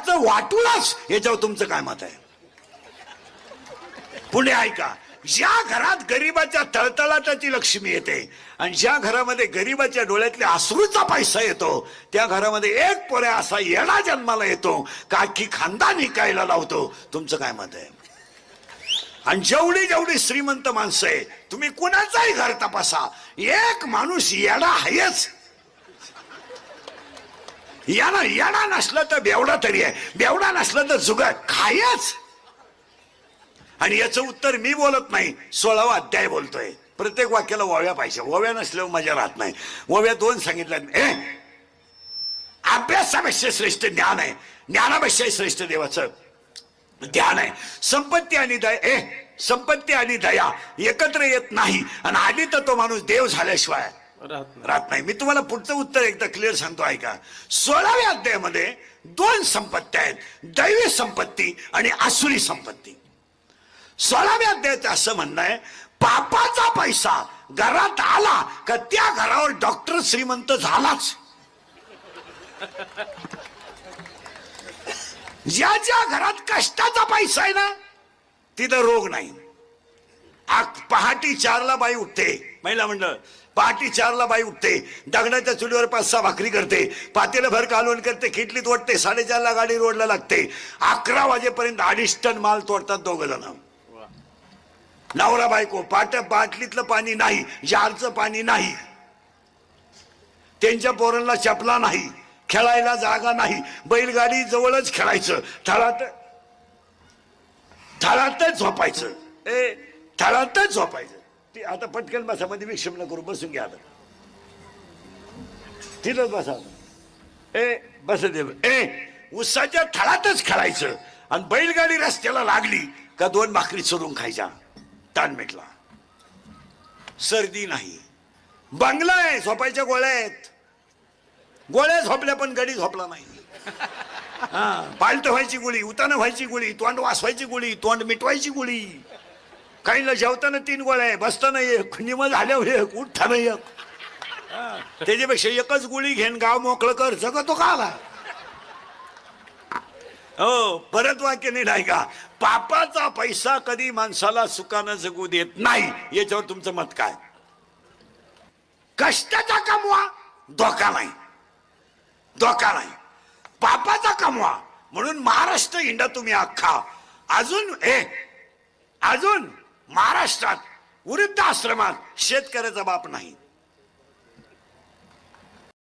घराचं वाटूनच याच्यावर तुमचं काय मत आहे? पुढे ऐका, ज्या घरात गरीबाच्या तळतळाटाची लक्ष्मी येते आणि ज्या घरामध्ये गरीबाच्या डोळ्यातल्या अश्रूचा पैसा येतो त्या घरामध्ये एक पोऱ्या असा येडा जन्माला येतो का अख्खी खानदान हिकायला लावतो. तुमचं काय मत आहे? आणि जेवढी जेवढी श्रीमंत माणसं आहे, तुम्ही कुणाचाही घर तपासा, एक माणूस येडा आहेच. याला येडा नसला तर बेवडा तरी आहे, बेवडा नसला तर जुगार खायच. आणि याचं उत्तर मी बोलत नाही, 16वा अध्याय बोलतोय. प्रत्येक वाक्याला ओव्या पाहिजे, ओव्या नसल्यावर मजा राहत नाही. ओव्या 2 सांगितल्या. अभ्यासापेक्षा श्रेष्ठ ज्ञान आहे, ज्ञानापेक्षा श्रेष्ठ देवाचं ध्यान आहे. संपत्ती आणि दया, संपत्ती आणि दया एकत्र येत नाही आणि आधी तर तो माणूस देव झाल्याशिवाय राहत नाही. मी तुम्हाला पुढचं उत्तर एकदा क्लिअर सांगतो ऐका. 16व्या अध्यायामध्ये 2 संपत्ती आहेत, दैवी संपत्ती आणि आसुरी संपत्ती. 16व्या अध्यायाचं असं म्हणणं आहे, पापाचा पैसा घरात आला का त्या घरावर डॉक्टर श्रीमंत झालाच. ज्या ज्या घरात कष्टाचा पैसा आहे ना तिथं रोग नाही. पहाटी 4ला बाई उठते, महिला मंडळ पहाटी 4ला बाई उठते, दगडाच्या चुलीवर 5-6 भाकरी करते, पातेलं भर कालवण करते, खिटलीत ओढते, 4:30ला गाडी रोडला लागते, 11 वाजेपर्यंत 2.5 टन माल तोडतात दोघं जण. नवरा बायको बाटलीतलं पाणी नाही, जारचं पाणी नाही, त्यांच्या पोरांना चपला नाही, खेळायला जागा नाही, बैलगाडी जवळच खेळायचं, थळातच झोपायचं, थळातच झोपायचं. आता पटकन बसा, मध्ये विक्षेप न करू, बसून घ्या आता, तिथंच बसा. बस उसाच्या थळातच खेळायचं आणि बैलगाडी रस्त्याला लागली का 2 भाकरी चोरून खायच्या, ताण मिटला. सर्दी नाही, बंगला आहे, झोपायच्या गोळ्या आहेत, गोळ्या झोपल्या पण गडी झोपला नाही. पालट व्हायची गोळी, उतानं व्हायची गोळी, तोंड वासवायची गोळी, तोंड मिटवायची गोळी, काहींना जेवताना 3 गोळ्या आहे, बसताना एक, निम झाल्यावर एक, उठताना एक. त्याच्यापेक्षा एकच गोळी घेऊन गाव मोकळं कर, जगतो का आला. हो, परत वाक्य नाही का, पापाचा पैसा कधी माणसाला सुखानं जगू देत नाही. याच्यावर तुमचं मत काय? कष्टाचा कमवा, धोका नाही, धोका नाही. पापाचा कमवा म्हणून महाराष्ट्र हिंडा तुम्ही अख्खा. अजून महाराष्ट्रात वृद्ध आश्रमात शेतकऱ्याचा बाप नाही.